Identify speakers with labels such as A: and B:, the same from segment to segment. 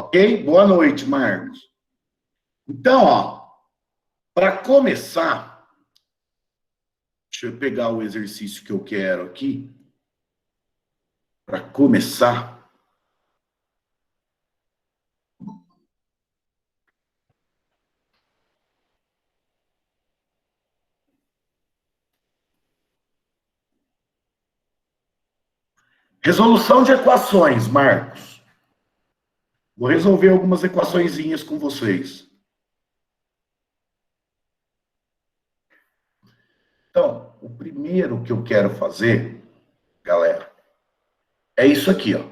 A: Ok? Boa noite, Marcos. Então, ó, para começar, deixa eu pegar o exercício que eu quero aqui. Para começar, resolução de equações, Marcos. Vou resolver algumas equaçõezinhas com vocês. Então, o primeiro que eu quero fazer, galera, é isso aqui, ó.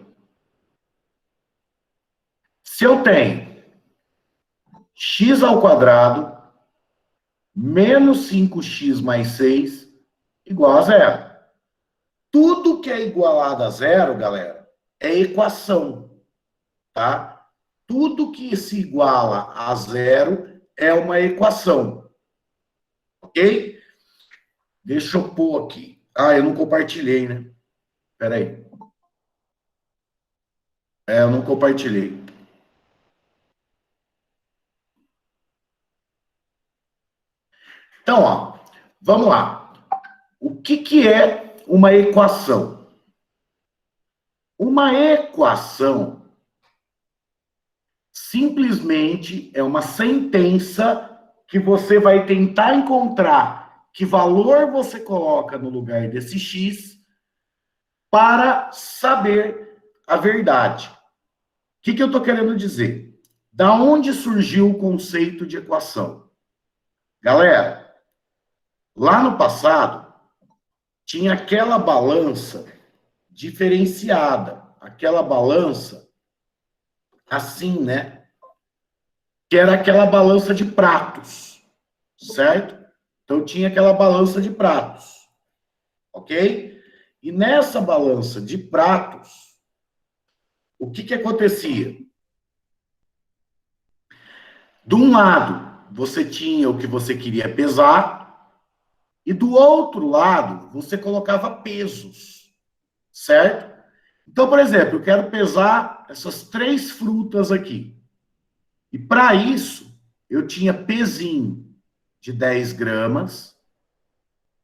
A: Se eu tenho x ao quadrado menos 5x mais 6 igual a zero. Tudo que é igualado a zero, galera, é equação, tá? Tudo que se iguala a zero é uma equação, ok? Deixa eu pôr aqui. Ah, eu não compartilhei, né? Espera aí. Eu não compartilhei. Então, ó, vamos lá. O que é uma equação? Uma equação simplesmente é uma sentença que você vai tentar encontrar que valor você coloca no lugar desse x para saber a verdade. O que eu estou querendo dizer? Da onde surgiu o conceito de equação? Galera, lá no passado, tinha aquela balança diferenciada, aquela balança assim, né? Que era aquela balança de pratos, certo? Então tinha aquela balança de pratos, ok? E nessa balança de pratos, o que acontecia? De um lado, você tinha o que você queria pesar, e do outro lado, você colocava pesos, certo? Então, por exemplo, eu quero pesar essas 3 frutas aqui. E para isso, eu tinha pezinho de 10 gramas,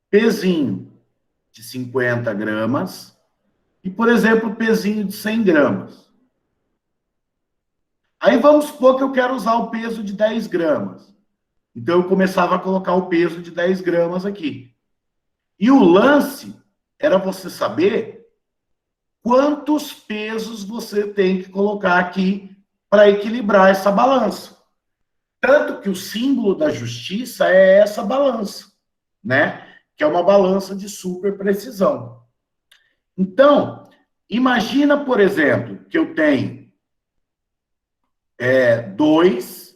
A: pezinho de 50 gramas e, por exemplo, pezinho de 100 gramas. Aí vamos supor que eu quero usar o peso de 10 gramas. Então, eu começava a colocar o peso de 10 gramas aqui. E o lance era você saber quantos pesos você tem que colocar aqui para equilibrar essa balança. Tanto que o símbolo da justiça é essa balança, né? Que é uma balança de super precisão. Então, imagina, por exemplo, que eu tenho 2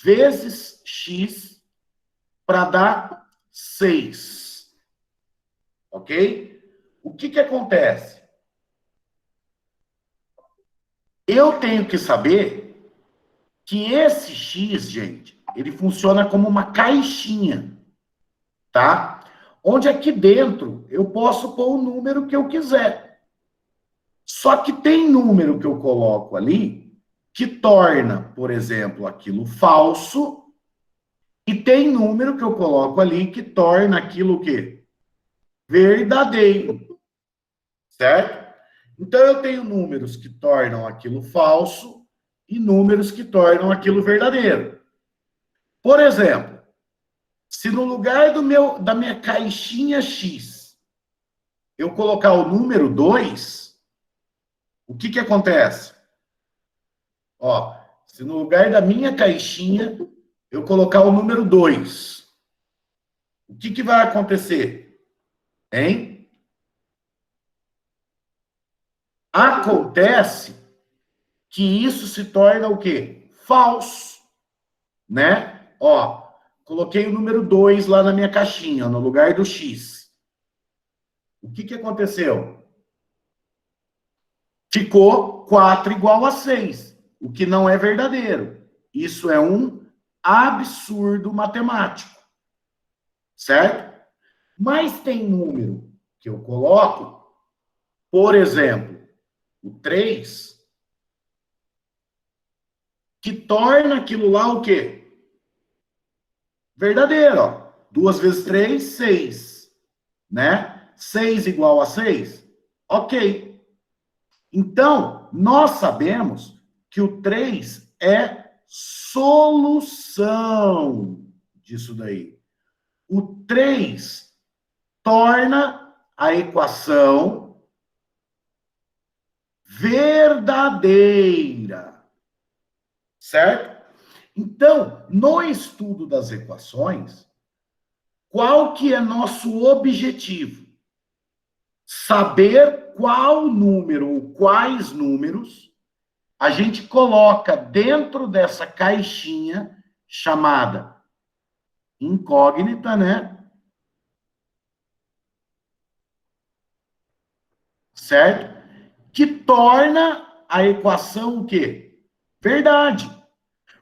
A: vezes x para dar 6. Ok? O que acontece? Eu tenho que saber que esse x, gente, ele funciona como uma caixinha, tá? Onde aqui dentro eu posso pôr o número que eu quiser. Só que tem número que eu coloco ali que torna, por exemplo, aquilo falso, e tem número que eu coloco ali que torna aquilo o quê? Verdadeiro, certo? Então eu tenho números que tornam aquilo falso e números que tornam aquilo verdadeiro. Por exemplo, se no lugar da minha caixinha X eu colocar o número 2, o que acontece? Ó, se no lugar da minha caixinha eu colocar o número 2, o que vai acontecer? Hein? Acontece que isso se torna o quê? Falso, né? Ó, coloquei o número 2 lá na minha caixinha, no lugar do X. O que aconteceu? Ficou 4 igual a 6, o que não é verdadeiro. Isso é um absurdo matemático, certo? Mas tem número que eu coloco, por exemplo, o 3, que torna aquilo lá o quê? Verdadeiro, ó. 2 vezes 3, 6. Né? 6 igual a 6? Ok. Então, nós sabemos que o 3 é solução disso daí. O 3 torna a equação verdadeira. Certo? Então, no estudo das equações, qual que é nosso objetivo? Saber qual número ou quais números a gente coloca dentro dessa caixinha chamada incógnita, né? Certo? Que torna a equação o quê? Verdade.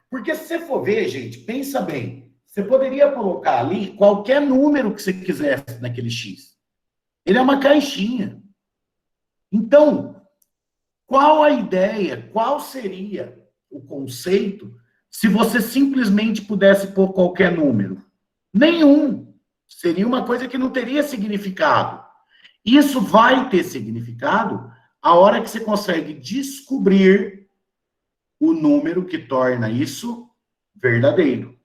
A: Porque se você for ver, gente, pensa bem. Você poderia colocar ali qualquer número que você quisesse naquele X. Ele é uma caixinha. Então, qual a ideia? Qual seria o conceito se você simplesmente pudesse pôr qualquer número? Nenhum. Seria uma coisa que não teria significado. Isso vai ter significado a hora que você consegue descobrir o número que torna isso verdadeiro.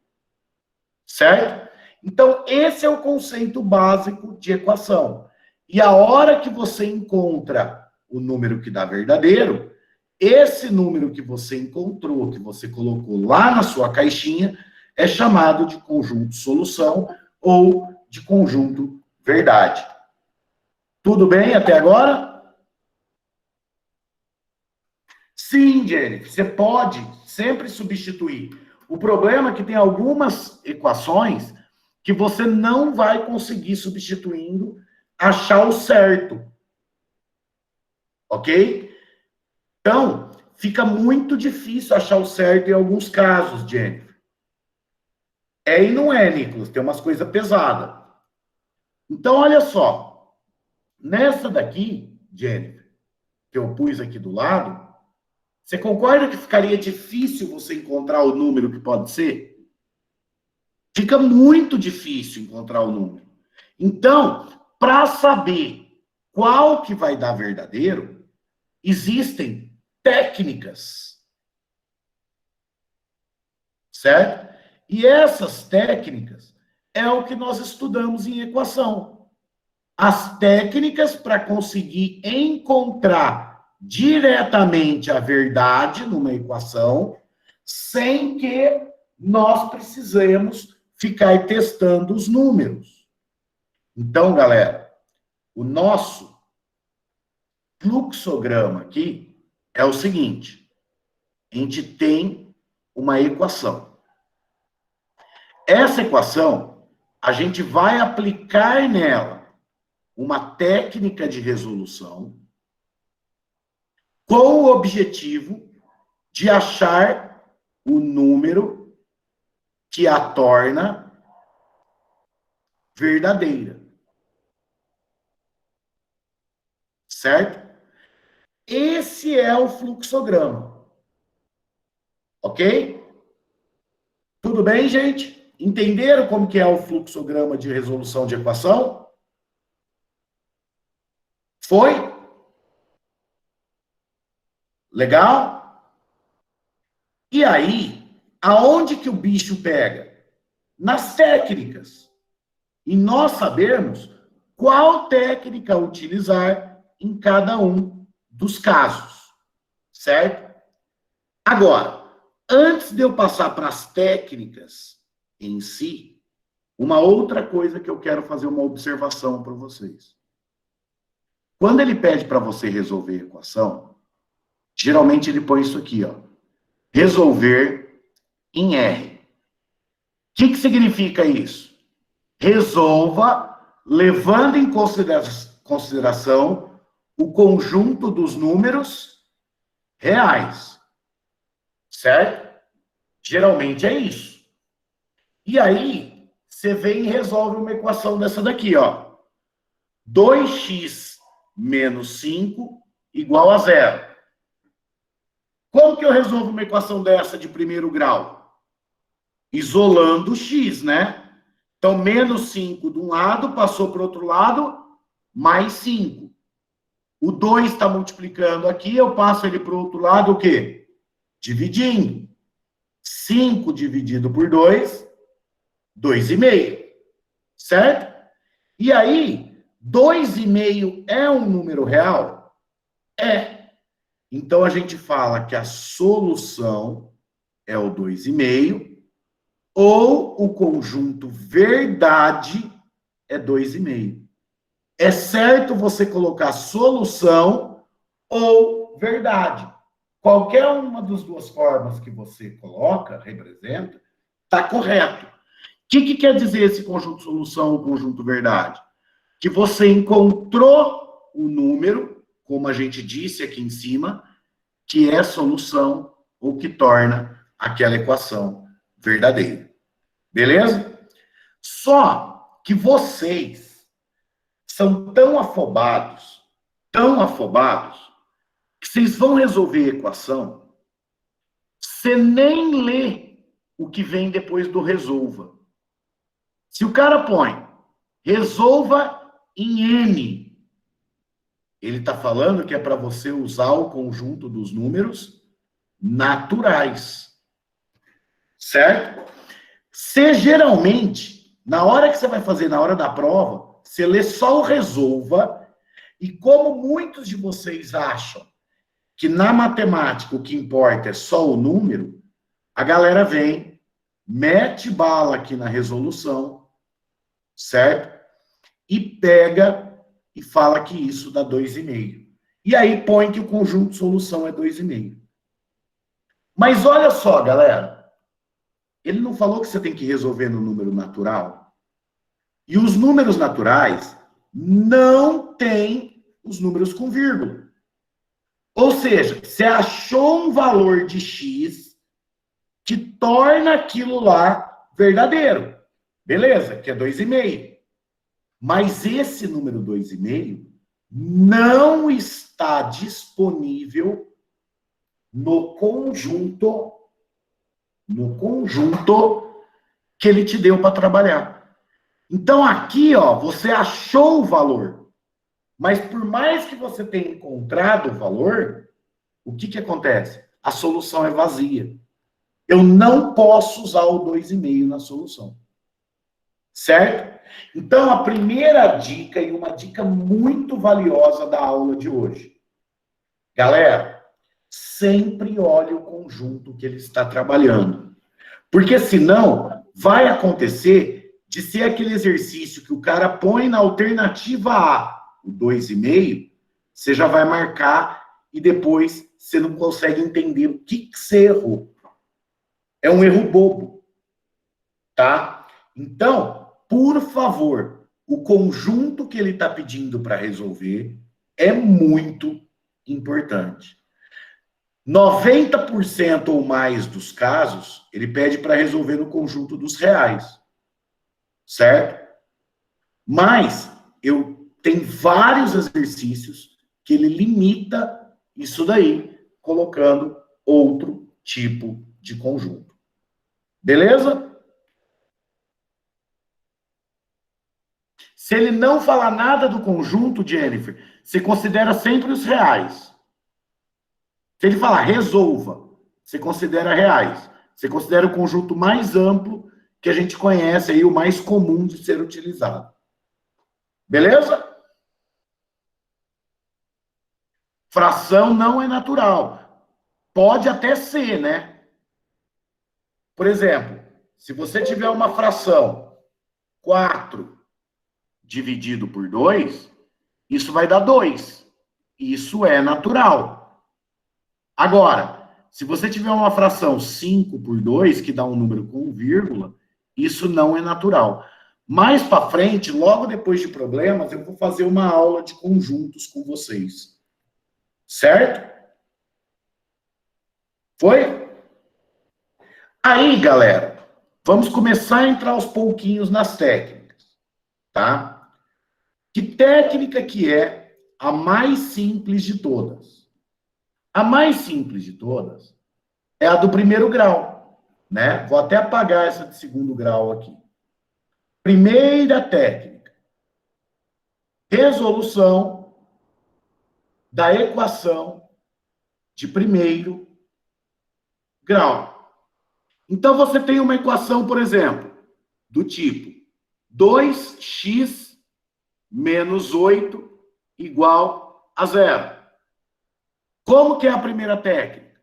A: Certo? Então, esse é o conceito básico de equação. E a hora que você encontra o número que dá verdadeiro, esse número que você encontrou, que você colocou lá na sua caixinha, é chamado de conjunto solução ou de conjunto verdade. Tudo bem até agora? Sim, Jennifer, você pode sempre substituir. O problema é que tem algumas equações que você não vai conseguir substituindo achar o certo. Ok? Então, fica muito difícil achar o certo em alguns casos, Jennifer. É e não é, Nicolas, tem umas coisas pesadas. Então, olha só. Nessa daqui, Jennifer, que eu pus aqui do lado, você concorda que ficaria difícil você encontrar o número que pode ser? Fica muito difícil encontrar o número. Então, para saber qual que vai dar verdadeiro, existem técnicas. Certo? E essas técnicas é o que nós estudamos em equação. As técnicas para conseguir encontrar diretamente a verdade numa equação, sem que nós precisemos ficar testando os números. Então, galera, o nosso fluxograma aqui é o seguinte: a gente tem uma equação. Essa equação, a gente vai aplicar nela uma técnica de resolução com o objetivo de achar o número que a torna verdadeira. Certo? Esse é o fluxograma. Ok? Tudo bem, gente? Entenderam como que é o fluxograma de resolução de equação? Foi? Legal? E aí, aonde que o bicho pega? Nas técnicas. E nós sabemos qual técnica utilizar em cada um dos casos. Certo? Agora, antes de eu passar para as técnicas em si, uma outra coisa que eu quero fazer uma observação para vocês. Quando ele pede para você resolver a equação, geralmente ele põe isso aqui, ó. Resolver em R. O que significa isso? Resolva levando em consideração o conjunto dos números reais. Certo? Geralmente é isso. E aí, você vem e resolve uma equação dessa daqui, ó. 2x menos 5 igual a 0. Como que eu resolvo uma equação dessa de primeiro grau? Isolando o x, né? Então, menos 5 de um lado, passou para o outro lado, mais 5. O 2 está multiplicando aqui, eu passo ele para o outro lado, o quê? Dividindo. 5 dividido por 2, 2,5. Certo? E aí, 2,5 é um número real? É. Então, a gente fala que a solução é o 2,5, ou o conjunto verdade é 2,5. É certo você colocar solução ou verdade. Qualquer uma das duas formas que você coloca, representa, está correto. O que quer dizer esse conjunto solução ou conjunto verdade? Que você encontrou o número, como a gente disse aqui em cima, que é solução ou que torna aquela equação verdadeira. Beleza? Só que vocês são tão afobados, que vocês vão resolver a equação, você nem lê o que vem depois do resolva. Se o cara põe resolva em N, ele está falando que é para você usar o conjunto dos números naturais. Certo? Você geralmente, na hora que você vai fazer, na hora da prova, você lê só o resolva, e como muitos de vocês acham que na matemática o que importa é só o número, a galera vem, mete bala aqui na resolução, certo? E pega e fala que isso dá 2,5. E aí põe que o conjunto de solução é 2,5. Mas olha só, galera, ele não falou que você tem que resolver no número natural? E os números naturais não têm os números com vírgula. Ou seja, você achou um valor de x que torna aquilo lá verdadeiro. Beleza, que é 2,5. Mas esse número 2,5 não está disponível no conjunto que ele te deu para trabalhar. Então aqui, ó, você achou o valor. Mas por mais que você tenha encontrado o valor, o que acontece? A solução é vazia. Eu não posso usar o 2,5 na solução. Certo? Então, a primeira dica, e uma dica muito valiosa da aula de hoje. Galera, sempre olhe o conjunto que ele está trabalhando. Porque senão, vai acontecer de ser aquele exercício que o cara põe na alternativa A, o 2,5, você já vai marcar e depois você não consegue entender o que você errou. É um erro bobo, tá? Então, por favor, o conjunto que ele está pedindo para resolver é muito importante. 90% ou mais dos casos, ele pede para resolver no conjunto dos reais. Certo? Mas eu tenho vários exercícios que ele limita isso daí, colocando outro tipo de conjunto. Beleza? Se ele não falar nada do conjunto, Jennifer, você considera sempre os reais. Se ele falar resolva, você considera reais. Você considera o conjunto mais amplo que a gente conhece aí, o mais comum de ser utilizado. Beleza? Fração não é natural. Pode até ser, né? Por exemplo, se você tiver uma fração 4 dividido por 2, isso vai dar 2. Isso é natural. Agora, se você tiver uma fração 5 por 2, que dá um número com vírgula, isso não é natural. Mais para frente, logo depois de problemas, eu vou fazer uma aula de conjuntos com vocês. Certo? Foi? Aí, galera, vamos começar a entrar aos pouquinhos nas técnicas, tá? Que técnica que é a mais simples de todas? A mais simples de todas é a do primeiro grau, né? Vou até apagar essa de segundo grau aqui. Primeira técnica. Resolução da equação de primeiro grau. Então, você tem uma equação, por exemplo, do tipo 2x menos 8 igual a zero. Como que é a primeira técnica?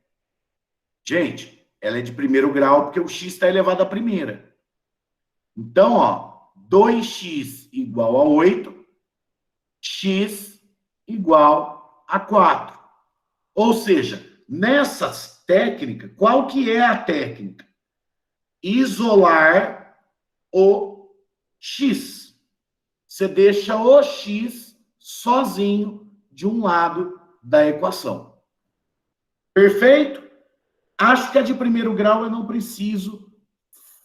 A: Gente, ela é de primeiro grau porque o x está elevado à primeira. Então, ó, 2x igual a 8, x igual a 4. Ou seja, nessas técnicas, qual que é a técnica? Isolar o x. Você deixa o x sozinho de um lado da equação. Perfeito? Acho que a de primeiro grau eu não preciso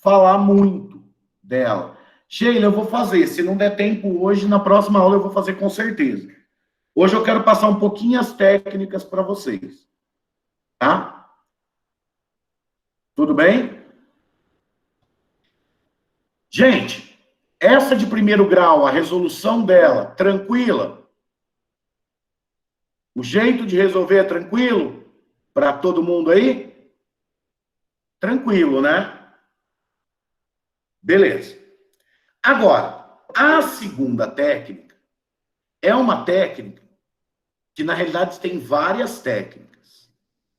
A: falar muito dela. Sheila, eu vou fazer. Se não der tempo hoje, na próxima aula eu vou fazer com certeza. Hoje eu quero passar um pouquinho as técnicas para vocês. Tá? Tudo bem? Gente, essa de primeiro grau, a resolução dela, tranquila? O jeito de resolver é tranquilo? Para todo mundo aí? Tranquilo, né? Beleza. Agora, a segunda técnica é uma técnica que, na realidade, tem várias técnicas,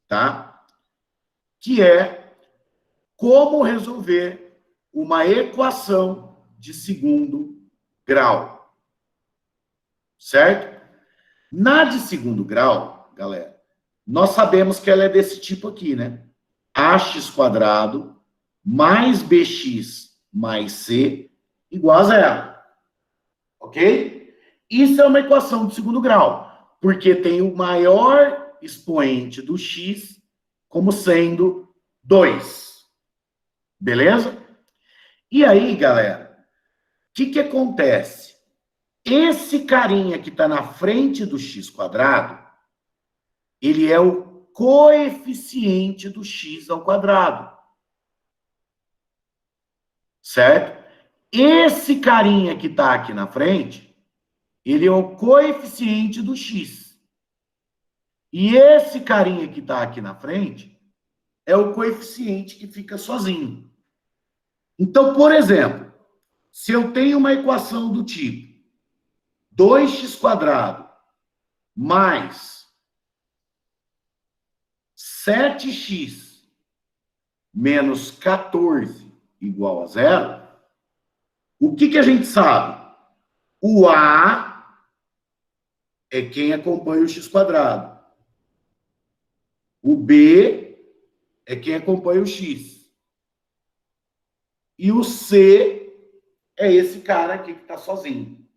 A: tá? Que é como resolver uma equação de segundo grau. Certo? Na de segundo grau, galera, nós sabemos que ela é desse tipo aqui, né? Ax quadrado mais bx mais c igual a zero. Ok? Isso é uma equação de segundo grau, porque tem o maior expoente do x como sendo 2. Beleza? E aí, galera, o que acontece? Esse carinha que está na frente do x quadrado, ele é o coeficiente do x ao quadrado. Certo? Esse carinha que está aqui na frente, ele é o coeficiente do x. E esse carinha que está aqui na frente é o coeficiente que fica sozinho. Então, por exemplo, se eu tenho uma equação do tipo 2x quadrado mais 7x menos 14 igual a zero, o que a gente sabe? O A é quem acompanha o x quadrado. O B é quem acompanha o x. E o C é esse cara aqui que está sozinho.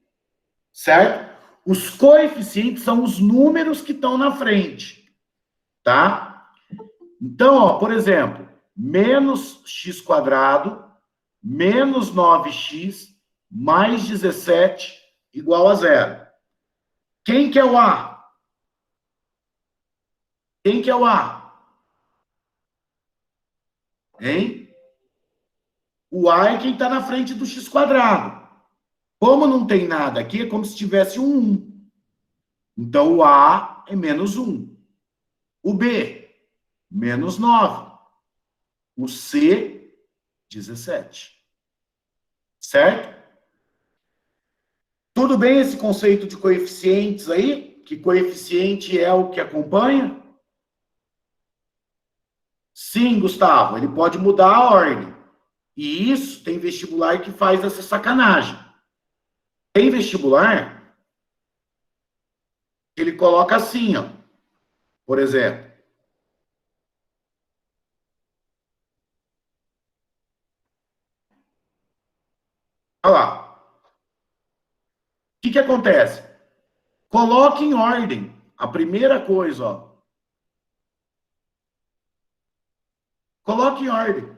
A: Certo? Os coeficientes são os números que estão na frente. Tá? Então, ó, por exemplo, menos x quadrado menos 9x mais 17 igual a zero. Quem que é o A? Quem que é o A? Hein? O A é quem está na frente do x quadrado. Como não tem nada aqui, é como se tivesse um 1. Então, o A é menos 1. O B, menos 9. O C, 17. Certo? Tudo bem esse conceito de coeficientes aí? Que coeficiente é o que acompanha? Sim, Gustavo, ele pode mudar a ordem. E isso tem vestibular que faz essa sacanagem. Tem vestibular que ele coloca assim, ó. Por exemplo. Olha lá. O que acontece? Coloque em ordem. A primeira coisa, ó. Coloque em ordem.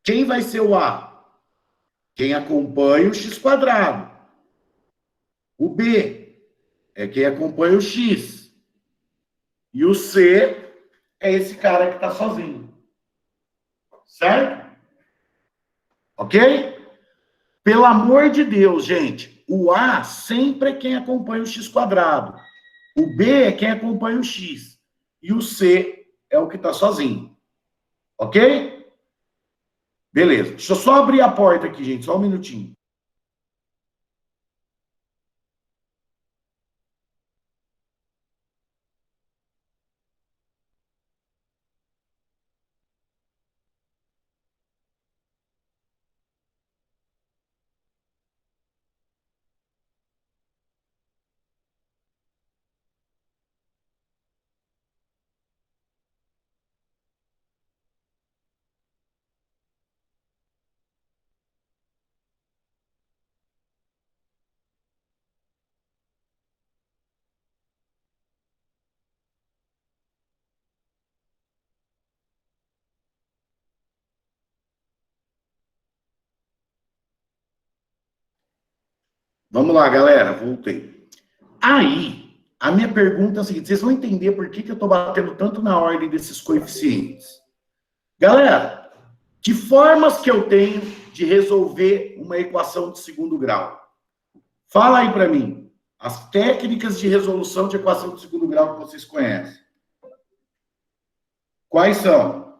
A: Quem vai ser o A? Quem acompanha o x quadrado. O B é quem acompanha o x. E o C é esse cara que está sozinho. Certo? Ok? Pelo amor de Deus, gente, o A sempre é quem acompanha o x quadrado. O B é quem acompanha o x. E o C é o que está sozinho. Ok? Beleza. Deixa eu só abrir a porta aqui, gente. Só um minutinho. Vamos lá, galera. Voltei. Aí, a minha pergunta é a seguinte: vocês vão entender por que eu estou batendo tanto na ordem desses coeficientes. Galera, que formas que eu tenho de resolver uma equação de segundo grau? Fala aí para mim. As técnicas de resolução de equação de segundo grau que vocês conhecem. Quais são?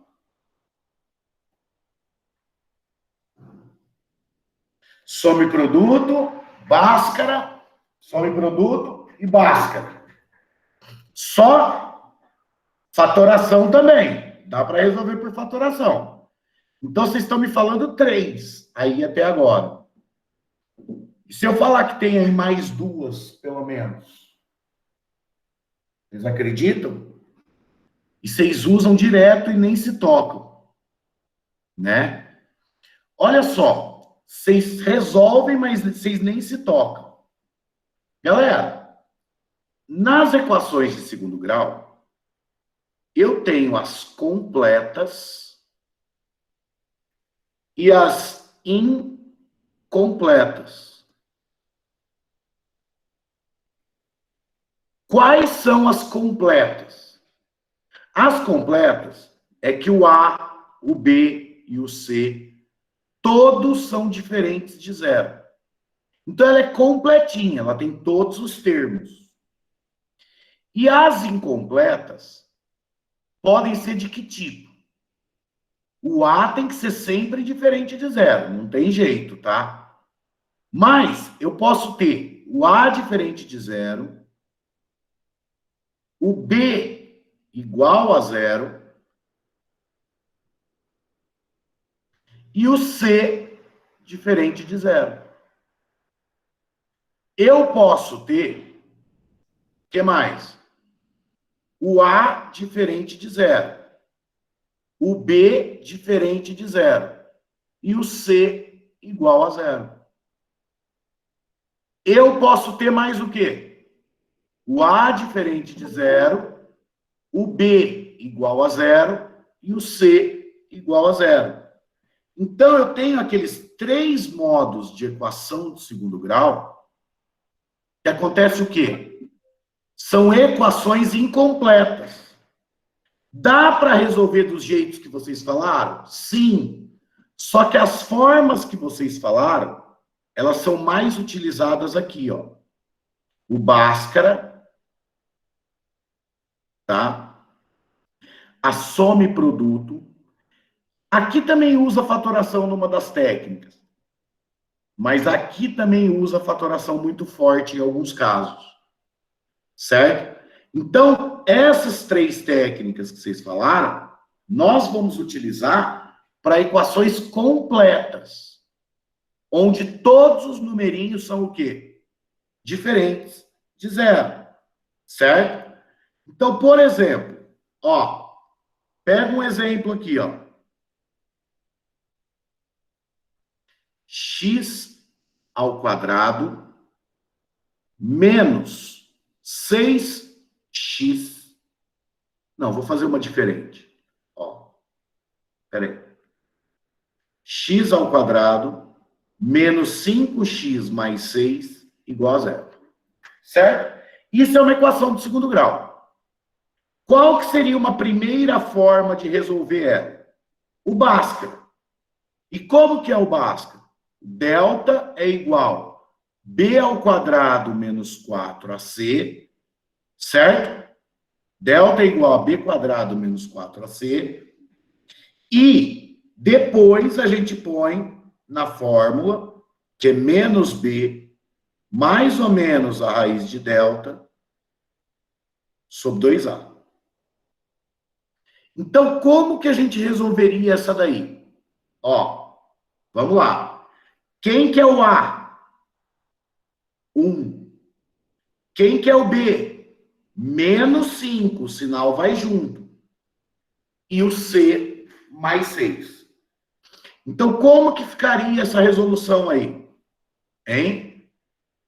A: Soma e produto, Bhaskara, soma e produto e Bhaskara. Só fatoração também. Dá para resolver por fatoração. Então, vocês estão me falando 3 aí até agora. E se eu falar que tem aí mais 2, pelo menos? Vocês acreditam? E vocês usam direto e nem se tocam. Né? Olha só. Vocês resolvem, mas vocês nem se tocam. Galera, nas equações de segundo grau, eu tenho as completas e as incompletas. Quais são as completas? As completas é que o A, o B e o C, todos são diferentes de zero. Então, ela é completinha, ela tem todos os termos. E as incompletas podem ser de que tipo? O A tem que ser sempre diferente de zero, não tem jeito, tá? Mas eu posso ter o A diferente de zero, o B igual a zero e o C diferente de zero. Eu posso ter, o que mais? O A diferente de zero, o B diferente de zero e o C igual a zero. Eu posso ter mais o quê? O A diferente de zero, o B igual a zero e o C igual a zero. Então, eu tenho aqueles 3 modos de equação de segundo grau que acontece o quê? São equações incompletas. Dá para resolver dos jeitos que vocês falaram? Sim. Só que as formas que vocês falaram, elas são mais utilizadas aqui, ó. O Bhaskara, tá? A soma e produto. Aqui também usa fatoração numa das técnicas. Mas aqui também usa fatoração muito forte em alguns casos. Certo? Então, essas 3 técnicas que vocês falaram, nós vamos utilizar para equações completas, onde todos os numerinhos são o quê? Diferentes de zero. Certo? Então, por exemplo, ó, pega um exemplo aqui, ó. X ao quadrado menos 6x. Não, vou fazer uma diferente. Ó, peraí. X ao quadrado menos 5x mais 6 igual a zero. Certo? Isso é uma equação de segundo grau. Qual que seria uma primeira forma de resolver ela? O Bhaskara. E como que é o Bhaskara? Delta é igual a B ao quadrado menos 4AC, certo? Delta é igual a B quadrado menos 4AC. E depois a gente põe na fórmula, que é menos B, mais ou menos a raiz de delta, sobre 2A. Então, como que a gente resolveria essa daí? Ó, vamos lá. Quem que é o A? 1. Quem que é o B? Menos 5, o sinal vai junto. E o C, mais 6. Então, como que ficaria essa resolução aí? Hein?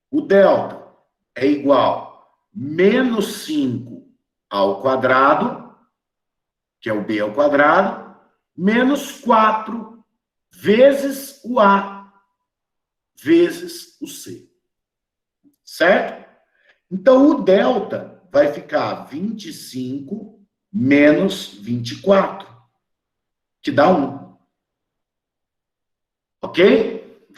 A: O delta é igual a menos 5 ao quadrado, que é o B ao quadrado, menos 4 vezes o A, vezes o C. Certo? Então, o delta vai ficar 25 menos 24, que dá 1. Ok?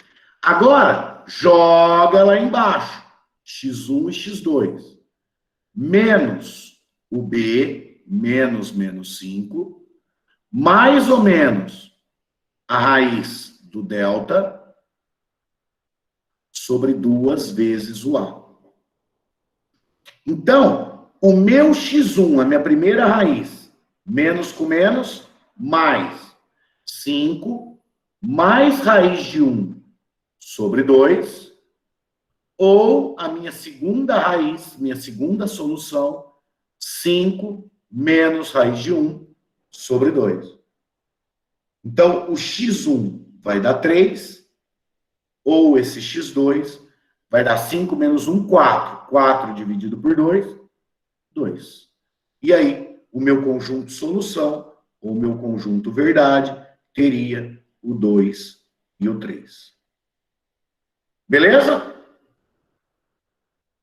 A: Agora, joga lá embaixo. X1 e X2. Menos o B, menos 5, mais ou menos a raiz do delta sobre 2 vezes o A. Então, o meu x1, a minha primeira raiz, menos com menos, mais 5, mais raiz de 1 sobre 2, ou a minha segunda raiz, minha segunda solução, 5 menos raiz de 1 sobre 2. Então, o x1 vai dar 3, ou esse x2 vai dar 5 menos 1, 4. 4 dividido por 2, 2. E aí, o meu conjunto solução, ou o meu conjunto verdade, teria o 2 e o 3. Beleza?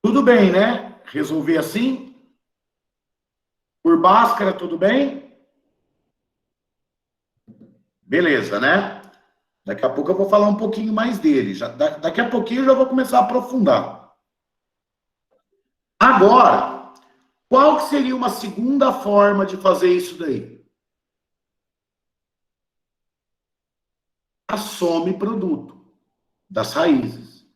A: Tudo bem, né? Resolver assim? Por Bhaskara, tudo bem? Beleza, né? Daqui a pouco eu vou falar um pouquinho mais dele. Daqui a pouquinho eu já vou começar a aprofundar. Agora, qual que seria uma segunda forma de fazer isso daí? A soma e produto das raízes.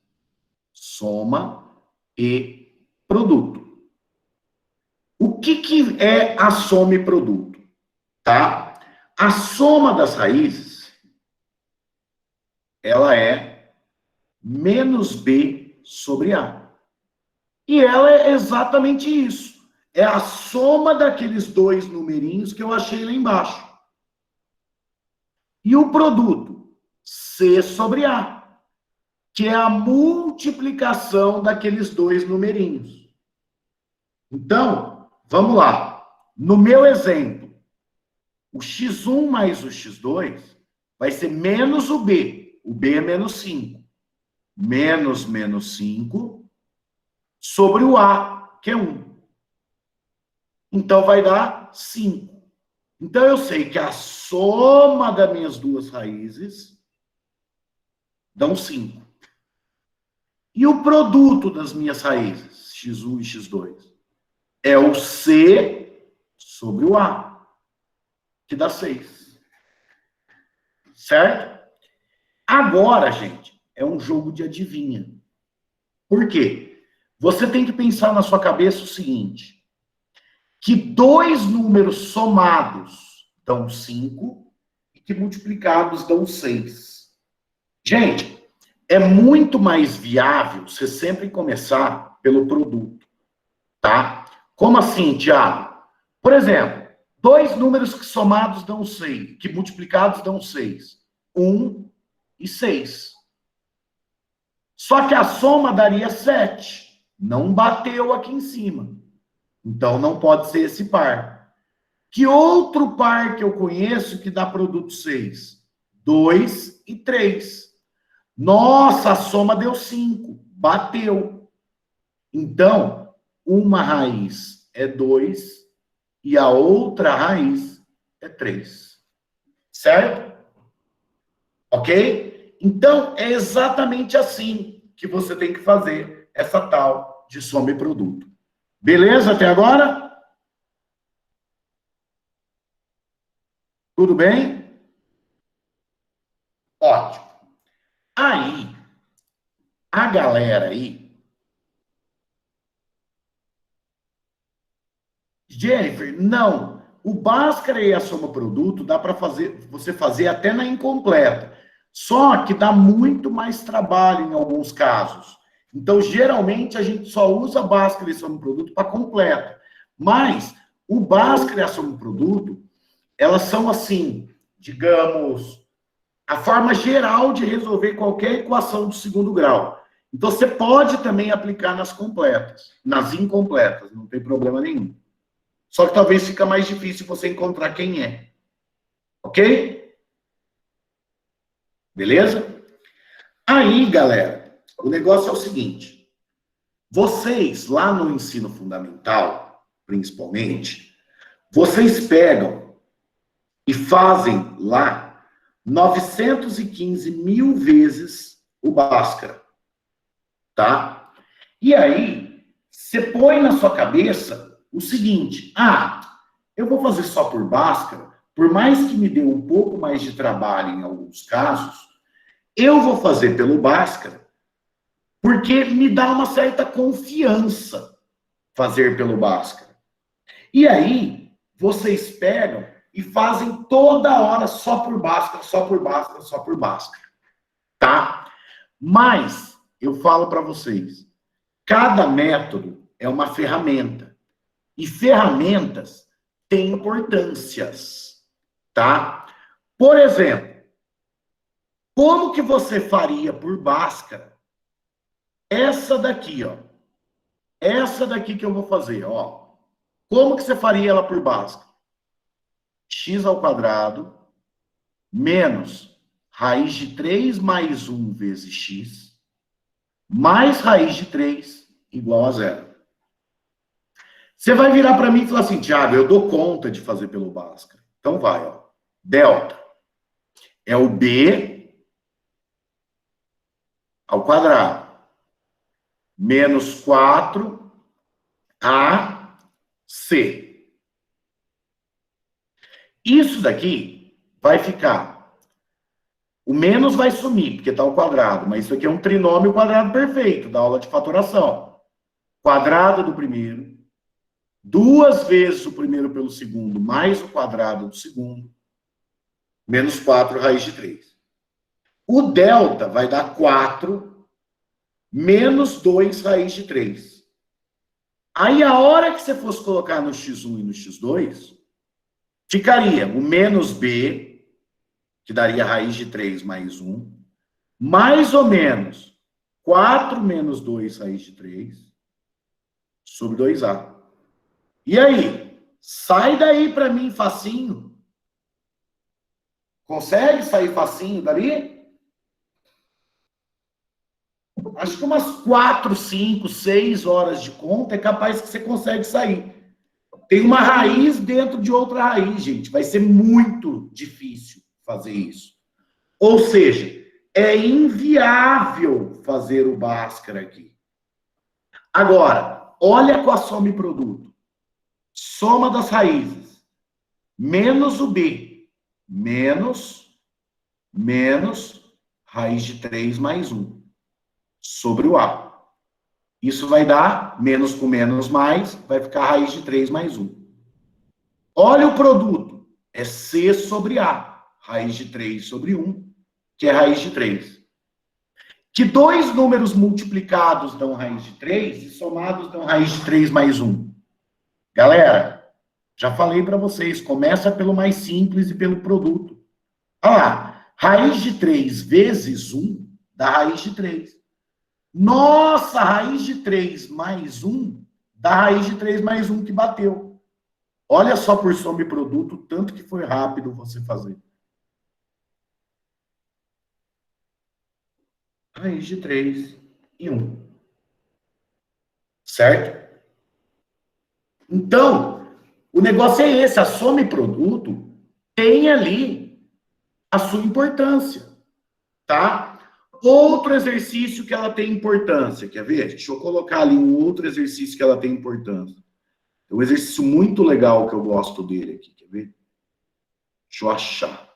A: Soma e produto. O que é a soma e produto? Tá? A soma das raízes, ela é menos B sobre A. E ela é exatamente isso. É a soma daqueles dois numerinhos que eu achei lá embaixo. E o produto? C sobre A, que é a multiplicação daqueles dois numerinhos. Então, vamos lá. No meu exemplo, o x1 mais o x2 vai ser menos o B. O B é menos 5. Menos 5 sobre o A, que é 1. Então, vai dar 5. Então, eu sei que a soma das minhas duas raízes dão 5. E o produto das minhas raízes, x1 e x2, é o C sobre o A, que dá 6. Certo? Agora, gente, é um jogo de adivinha. Por quê? Você tem que pensar na sua cabeça o seguinte, que dois números somados dão 5 e que multiplicados dão 6. Gente, é muito mais viável você sempre começar pelo produto, tá? Como assim, Thiago? Por exemplo, dois números que somados dão 6, que multiplicados dão 6. 1 e 6. Só que a soma daria 7. Não bateu aqui em cima. Então, não pode ser esse par. Que outro par que eu conheço que dá produto 6? 2 e 3. Nossa, a soma deu 5. Bateu. Então, uma raiz é 2 e a outra raiz é 3. Certo? Ok? Então, é exatamente assim que você tem que fazer essa tal de soma e produto. Beleza até agora? Tudo bem? Ótimo. Aí, a galera aí, Jennifer, não. O Bhaskara e a soma produto dá para você fazer até na incompleta. Só que dá muito mais trabalho em alguns casos. Então, geralmente, a gente só usa Bhaskara e soma produto para completa. Mas o Bhaskara e a soma produto, elas são assim, digamos, a forma geral de resolver qualquer equação do segundo grau. Então, você pode também aplicar nas completas, nas incompletas, não tem problema nenhum. Só que talvez fica mais difícil você encontrar quem é. Ok? Beleza? Aí, galera, o negócio é o seguinte. Vocês, lá no ensino fundamental, principalmente, vocês pegam e fazem lá 915 mil vezes o Bhaskara. Tá? E aí, você põe na sua cabeça o seguinte: eu vou fazer só por Bhaskara, por mais que me dê um pouco mais de trabalho em alguns casos, eu vou fazer pelo Bhaskara, porque me dá uma certa confiança fazer pelo Bhaskara. E aí, vocês pegam e fazem toda hora só por Bhaskara, só por Bhaskara, só por Bhaskara. Tá? Mas, eu falo para vocês, cada método é uma ferramenta. E ferramentas têm importâncias, tá? Por exemplo, como que você faria por Bhaskara essa daqui, ó? Essa daqui que eu vou fazer, ó. Como que você faria ela por Bhaskara? X ao quadrado menos raiz de 3 mais 1 vezes x mais raiz de 3 igual a zero. Você vai virar para mim e falar assim, Thiago, eu dou conta de fazer pelo Bhaskara. Então vai, ó. Delta é o B ao quadrado menos 4 AC. Isso daqui vai ficar. O menos vai sumir, porque está ao quadrado, mas isso aqui é um trinômio quadrado perfeito, da aula de fatoração. Quadrado do primeiro, duas vezes o primeiro pelo segundo, mais o quadrado do segundo, menos 4 raiz de 3. O delta vai dar 4 menos 2 raiz de 3. Aí, a hora que você fosse colocar no x1 e no x2, ficaria o menos b, que daria raiz de 3 mais 1, mais ou menos 4 menos 2 raiz de 3, sobre 2a. E aí? Sai daí para mim facinho. Consegue sair facinho dali? Acho que umas 4, 5, 6 horas de conta é capaz que você consegue sair. Tem uma raiz dentro de outra raiz, gente. Vai ser muito difícil fazer isso. Ou seja, é inviável fazer o Bhaskara aqui. Agora, olha com a soma e produto. Soma das raízes. Menos o B. Menos raiz de 3 mais 1. Sobre o A. Isso vai dar menos com menos mais, vai ficar raiz de 3 mais 1. Olha o produto. É C sobre A. Raiz de 3 sobre 1, que é raiz de 3. Que dois números multiplicados dão raiz de 3 e somados dão raiz de 3 mais 1. Galera, já falei para vocês, começa pelo mais simples e pelo produto. Olha lá, raiz de 3 vezes 1 dá raiz de 3. Nossa, raiz de 3 mais 1 dá raiz de 3 mais 1 que bateu. Olha só por soma e produto, tanto que foi rápido você fazer. Raiz de 3 e 1. Certo? Então, O negócio é esse, a soma e produto tem ali a sua importância, tá? Outro exercício que ela tem importância, quer ver? Deixa eu colocar ali um outro exercício que ela tem importância. É um exercício muito legal que eu gosto dele aqui, quer ver? Deixa eu achar.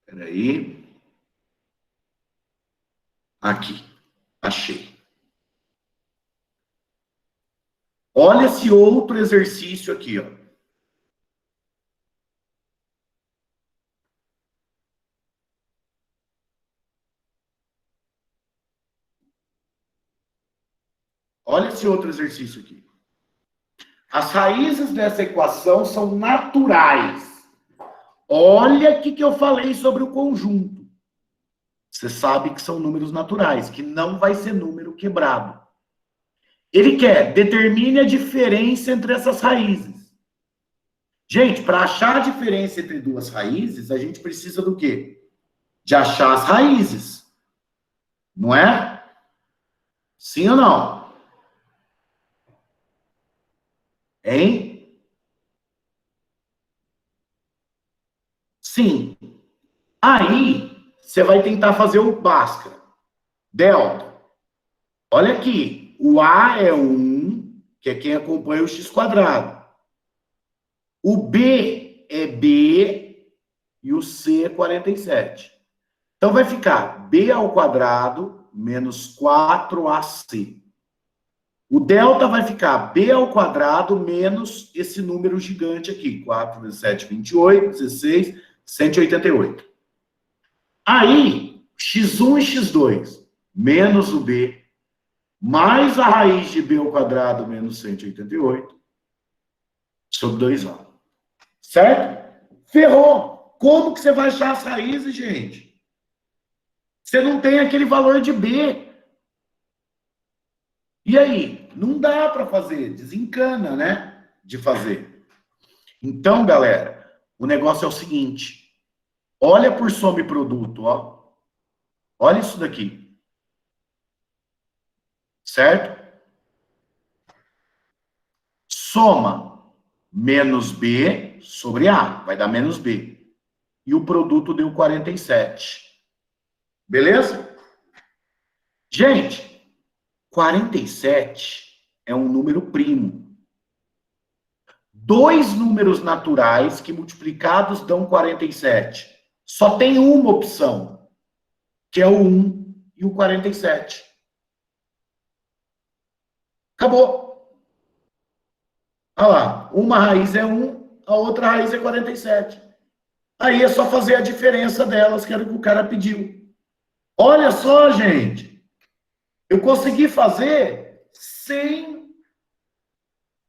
A: Espera aí. Aqui, achei. Olha esse outro exercício aqui, ó. Olha esse outro exercício aqui. As raízes dessa equação são naturais. Olha o que eu falei sobre o conjunto. Você sabe que são números naturais, que não vai ser número quebrado. Ele quer, determine a diferença entre essas raízes. Gente, para achar a diferença entre duas raízes, a gente precisa do quê? De achar as raízes. Não é? Sim ou não? Hein? Sim. Aí, você vai tentar fazer o Bhaskara. Delta. Olha aqui. O A é 1, que é quem acompanha o x quadrado. O B é B e o C é 47. Então, vai ficar B ao quadrado menos 4AC. O delta vai ficar B ao quadrado menos esse número gigante aqui. 4 vezes 7, 28, 16, 188. Aí, x1 e x2 menos o B, mais a raiz de B ao quadrado menos 188, sobre 2A. Certo? Ferrou! Como que você vai achar as raízes, gente? Você não tem aquele valor de B. E aí? Não dá para fazer, desencana, né? De fazer. Então, galera, o negócio é o seguinte. Olha por soma e produto, ó. Olha isso daqui. Certo? Soma menos B sobre A. Vai dar menos B. E o produto deu 47. Beleza? Gente, 47 é um número primo. Dois números naturais que multiplicados dão 47. Só tem uma opção, que é o 1 e o 47. Acabou. Olha lá, uma raiz é 1, a outra raiz é 47. Aí é só fazer a diferença delas, que era o que o cara pediu. Olha só, gente. Eu consegui fazer sem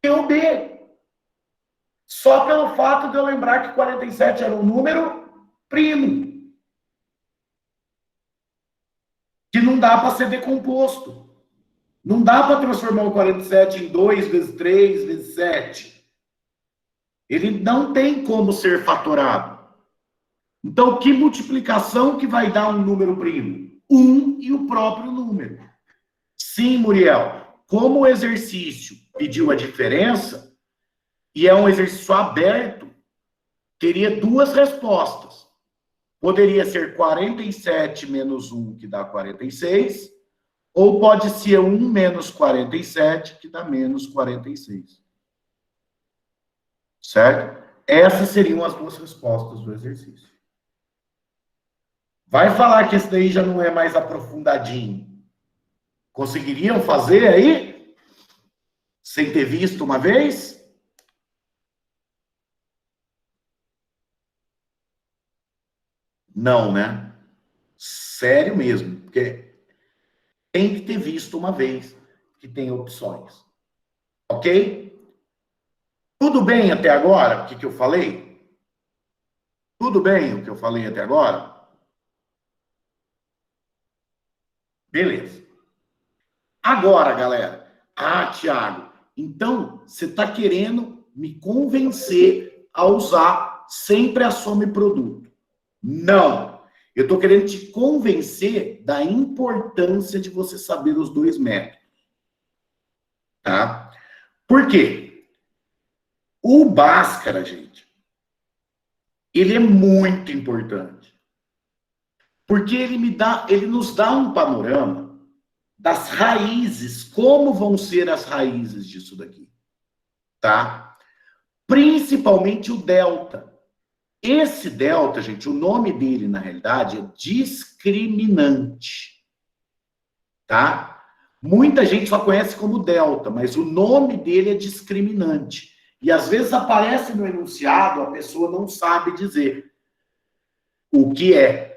A: ter o B. Só pelo fato de eu lembrar que 47 era um número primo. Que não dá para ser decomposto. Não dá para transformar o 47 em 2 vezes 3 vezes 7. Ele não tem como ser fatorado. Então, que multiplicação que vai dar um número primo? 1 e o próprio número. Sim, Muriel. Como o exercício pediu a diferença, e é um exercício aberto, teria duas respostas. Poderia ser 47 menos 1, que dá 46, ou pode ser 1 menos 47, que dá menos 46. Certo? Essas seriam as duas respostas do exercício. Vai falar que esse daí já não é mais aprofundadinho. Conseguiriam fazer aí? Sem ter visto uma vez? Não, né? Sério mesmo. Porque tem que ter visto uma vez que tem opções. Ok? Tudo bem até agora? O que eu falei? Tudo bem o que eu falei até agora? Beleza. Agora, galera. Ah, Thiago, então você está querendo me convencer a usar sempre a soma e produto. Não. Eu estou querendo te convencer da importância de você saber os dois métodos. Tá? Por quê? O Bhaskara, gente, ele é muito importante. Porque ele nos dá um panorama das raízes, como vão ser as raízes disso daqui. Tá? Principalmente o delta. Esse delta, gente, o nome dele, na realidade, é discriminante. Tá? Muita gente só conhece como delta, mas o nome dele é discriminante. E às vezes aparece no enunciado, a pessoa não sabe dizer o que é.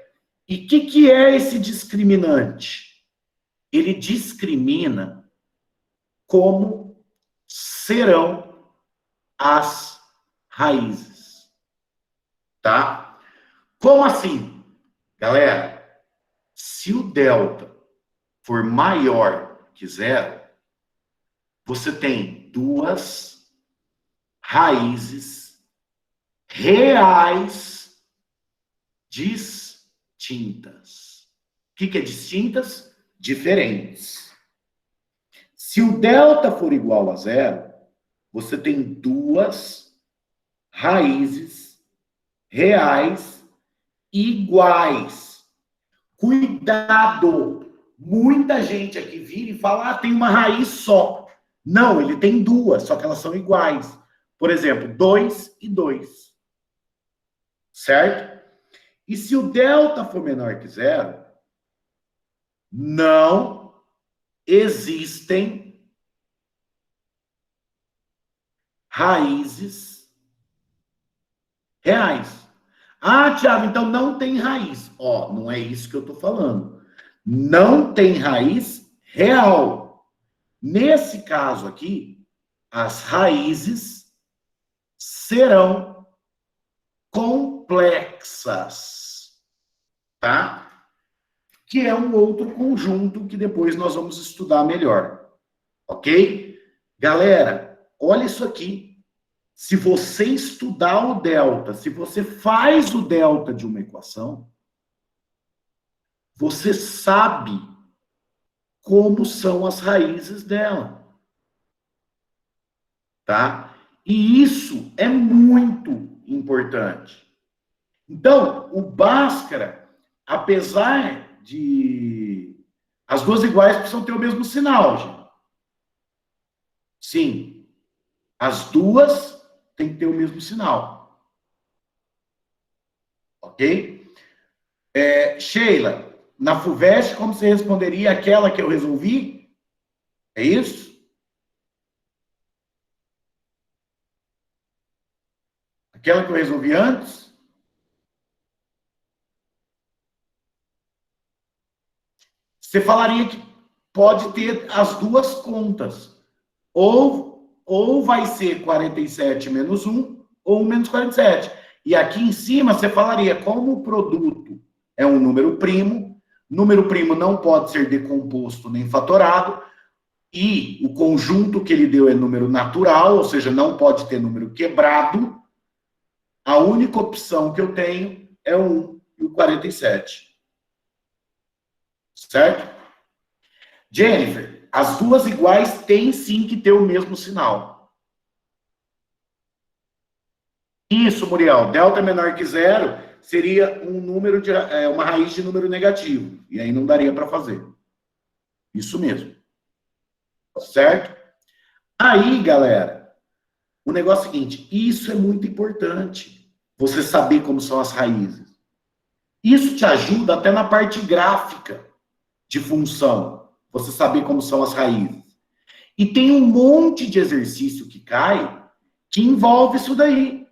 A: E o que é esse discriminante? Ele discrimina como serão as raízes. Tá? Como assim? Galera, se o delta for maior que zero, você tem duas raízes reais distintas. O que é distintas? Diferentes. Se o delta for igual a zero, você tem duas raízes reais iguais. Cuidado! Muita gente aqui vira e fala, tem uma raiz só. Não, ele tem duas, só que elas são iguais. Por exemplo, 2 e 2. Certo? E se o delta for menor que zero, não existem raízes reais. Ah, Thiago, então não tem raiz. Ó, não é isso que eu estou falando. Não tem raiz real. Nesse caso aqui, as raízes serão complexas, tá? Que é um outro conjunto que depois nós vamos estudar melhor, ok? Galera, olha isso aqui. Se você estudar o delta, se você faz o delta de uma equação, você sabe como são as raízes dela. Tá? E isso é muito importante. Então, o Bhaskara, apesar de... As duas iguais precisam ter o mesmo sinal, gente. Sim. As duas têm que ter o mesmo sinal. Ok? Sheila, na FUVEST, como você responderia aquela que eu resolvi? É isso? Aquela que eu resolvi antes? Você falaria que pode ter as duas contas. Ou vai ser 47 menos 1, ou 1 menos 47. E aqui em cima você falaria, como o produto é um número primo não pode ser decomposto nem fatorado, e o conjunto que ele deu é número natural, ou seja, não pode ter número quebrado, a única opção que eu tenho é o 1 e o 47. Certo? Jennifer, as duas iguais têm sim que ter o mesmo sinal. Isso, Muriel. Delta menor que zero seria um número de, uma raiz de número negativo. E aí não daria para fazer. Isso mesmo. Certo? Aí, galera, o negócio é o seguinte, isso é muito importante. Você saber como são as raízes. Isso te ajuda até na parte gráfica de função. Você saber como são as raízes. E tem um monte de exercício que cai que envolve isso daí.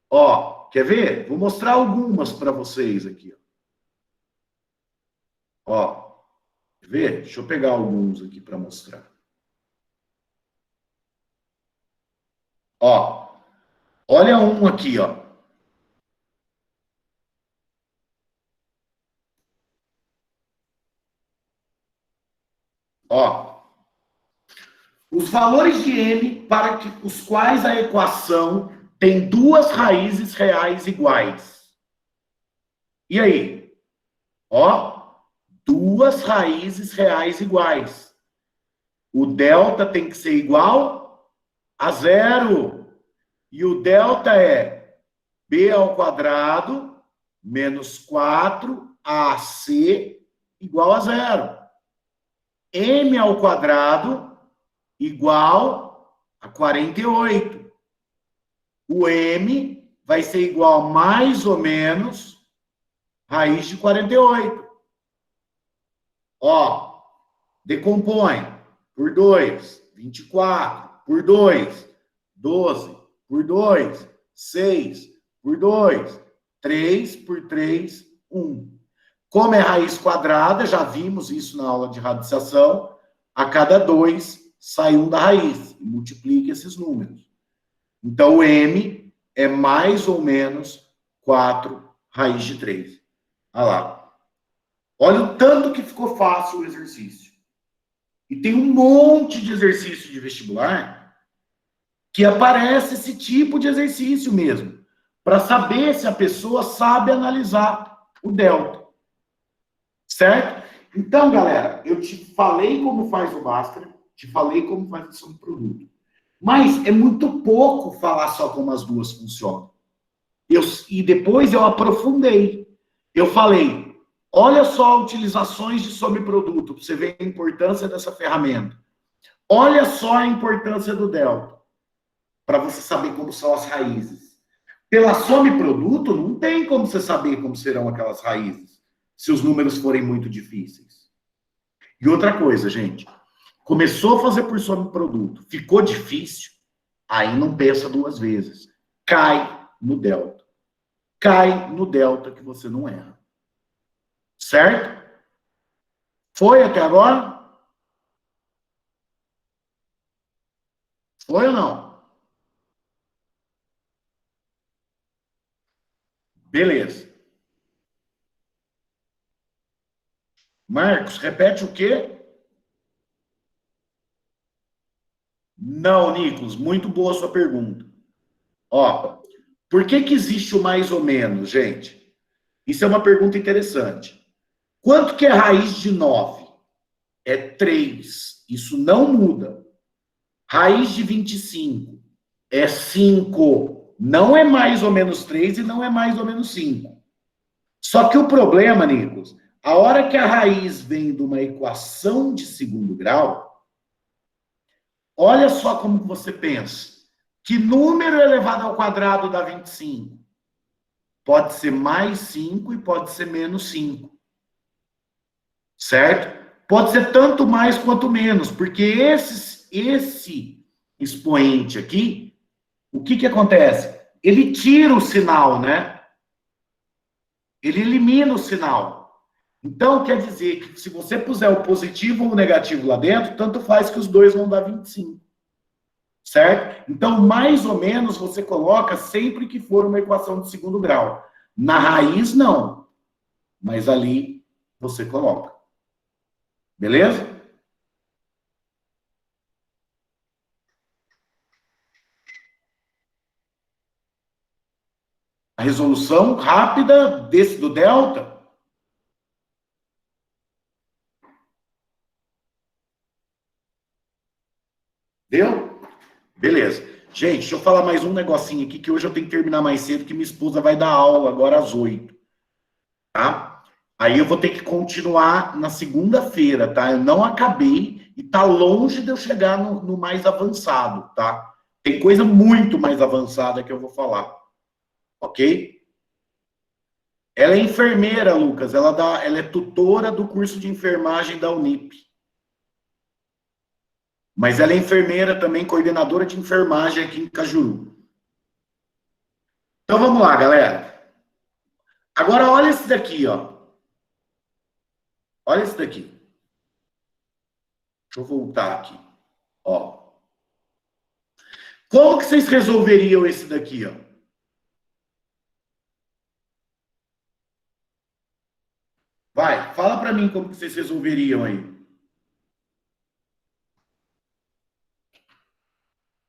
A: Ó, quer ver? Vou mostrar algumas para vocês aqui. Ó, quer ver? Deixa eu pegar alguns aqui para mostrar. Ó, olha um aqui, ó. Ó, os valores de n para os quais a equação tem duas raízes reais iguais. E aí? Ó, duas raízes reais iguais. O delta tem que ser igual a zero. E o delta é b ao quadrado menos 4ac igual a zero. M ao quadrado igual a 48. O M vai ser igual a mais ou menos raiz de 48. Ó, decompõe por 2, 24, por 2, 12, por 2, 6, por 2, 3, por 3, 1. Como é raiz quadrada, já vimos isso na aula de radiciação, a cada 2 sai 1 da raiz, e multiplica esses números. Então, o M é mais ou menos 4 raiz de 3. Olha lá. Olha o tanto que ficou fácil o exercício. E tem um monte de exercício de vestibular que aparece esse tipo de exercício mesmo, para saber se a pessoa sabe analisar o delta. Certo? Então, galera, eu te falei como faz o Bhaskara, te falei como faz a lição do produto. Mas é muito pouco falar só como as duas funcionam. E depois eu aprofundei. Eu falei, olha só utilizações de sobreproduto, para você ver a importância dessa ferramenta. Olha só a importância do delta, para você saber como são as raízes. Pela sobreproduto, não tem como você saber como serão aquelas raízes, se os números forem muito difíceis. E outra coisa, gente, começou a fazer por sobreproduto, ficou difícil, aí não pensa duas vezes. Cai no delta. Cai no delta que você não erra. Certo? Foi até agora? Foi ou não? Beleza. Marcos, repete o quê? Não, Nicolas, muito boa a sua pergunta. Ó, por que que existe o mais ou menos, gente? Isso é uma pergunta interessante. Quanto que é a raiz de 9? É 3. Isso não muda. Raiz de 25 é 5. Não é mais ou menos 3 e não é mais ou menos 5. Só que o problema, Nicolas, a hora que a raiz vem de uma equação de segundo grau, olha só como você pensa. Que número elevado ao quadrado dá 25? Pode ser mais 5 e pode ser menos 5. Certo? Pode ser tanto mais quanto menos, porque esse expoente aqui, o que que acontece? Ele tira o sinal, né? Ele elimina o sinal. Então, quer dizer que se você puser o positivo ou o negativo lá dentro, tanto faz que os dois vão dar 25. Certo? Então, mais ou menos, você coloca sempre que for uma equação de segundo grau. Na raiz, não. Mas ali, você coloca. Beleza? A resolução rápida do delta. Deu? Beleza. Gente, deixa eu falar mais um negocinho aqui, que hoje eu tenho que terminar mais cedo, que minha esposa vai dar aula agora às 8. Tá? Aí eu vou ter que continuar na segunda-feira, tá? Eu não acabei e tá longe de eu chegar no mais avançado, tá? Tem coisa muito mais avançada que eu vou falar, ok? Ela é enfermeira, Lucas. Ela é tutora do curso de enfermagem da Unip. Mas ela é enfermeira também, coordenadora de enfermagem aqui em Cajuru. Então vamos lá, galera. Agora olha esse daqui, ó. Olha esse daqui. Deixa eu voltar aqui. Ó. Como que vocês resolveriam esse daqui, ó? Vai, fala para mim como que vocês resolveriam aí.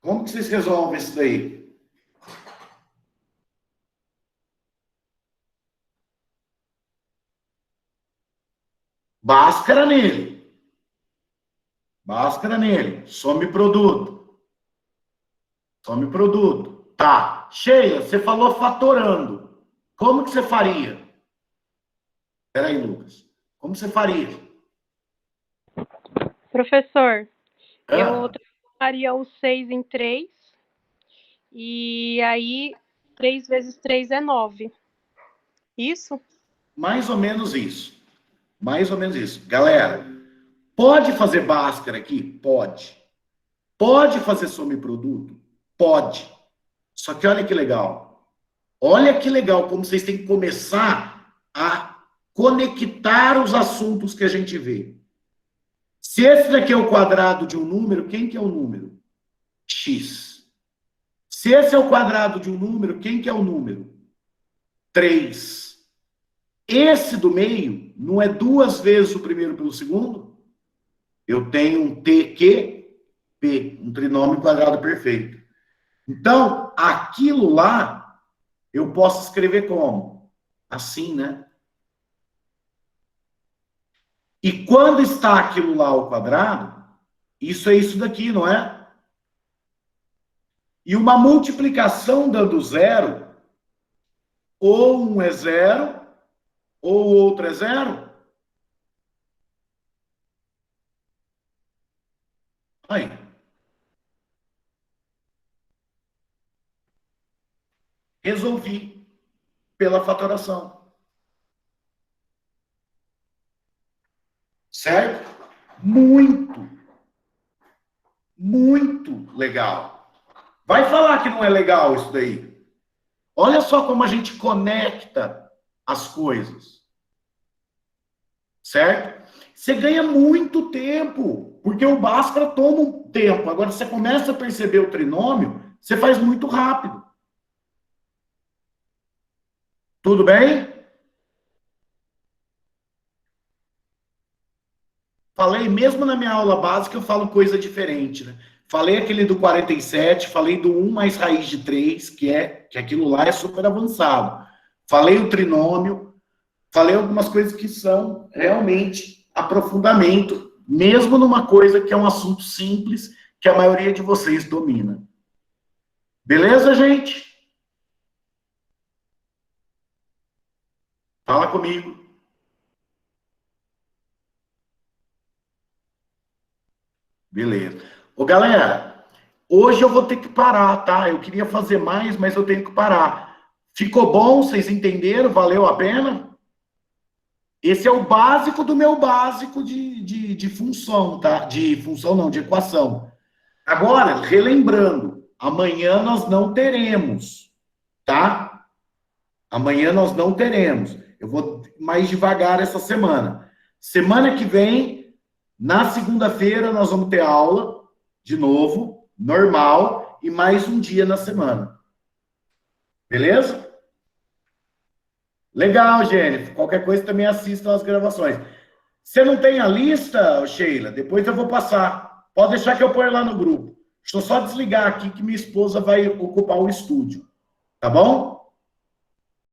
A: Como que vocês resolvem isso daí? Bhaskara nele. Bhaskara nele. Some produto. Some produto. Tá. Sheila, você falou fatorando. Como que você faria? Espera aí, Lucas. Como você faria?
B: Professor, eu transformaria o 6 em 3. E aí, 3 vezes 3 é 9. Isso?
A: Mais ou menos isso. Mais ou menos isso. Galera, pode fazer Bhaskara aqui? Pode. Pode fazer some-produto? Pode. Só que olha que legal. Olha que legal como vocês têm que começar a conectar os assuntos que a gente vê. Se esse daqui é o quadrado de um número, quem que é o número? X. Se esse é o quadrado de um número, quem que é o número? 3. Esse do meio não é 2 vezes o primeiro pelo segundo? Eu tenho um TQP, um trinômio quadrado perfeito. Então, aquilo lá, eu posso escrever como? Assim, né? E quando está aquilo lá ao quadrado, isso é isso daqui, não é? E uma multiplicação dando zero, ou um é zero, ou o outro é zero. Aí. Resolvi pela fatoração. Certo? Muito legal. Vai falar que não é legal isso daí. Olha só como a gente conecta as coisas. Certo? Você ganha muito tempo, porque o Bhaskara toma um tempo. Agora, você começa a perceber o trinômio, você faz muito rápido. Tudo bem? Falei, mesmo na minha aula básica, eu falo coisa diferente, né? Falei aquele do 47, falei do 1 mais raiz de 3, que aquilo lá é super avançado. Falei o trinômio, falei algumas coisas que são realmente aprofundamento, mesmo numa coisa que é um assunto simples, que a maioria de vocês domina. Beleza, gente? Fala comigo. Beleza. Ô, galera, hoje eu vou ter que parar, tá? Eu queria fazer mais, mas eu tenho que parar. Ficou bom? Vocês entenderam? Valeu a pena? Esse é o básico do meu básico de função, tá? De função não, de equação. Agora, relembrando, amanhã nós não teremos, tá? Amanhã nós não teremos. Eu vou mais devagar essa semana. Semana que vem, na segunda-feira, nós vamos ter aula, de novo, normal, e mais um dia na semana. Beleza? Legal, Jennifer. Qualquer coisa também assistam as gravações. Você não tem a lista, Sheila? Depois eu vou passar. Pode deixar que eu ponho lá no grupo. Deixa eu só desligar aqui que minha esposa vai ocupar o estúdio. Tá bom?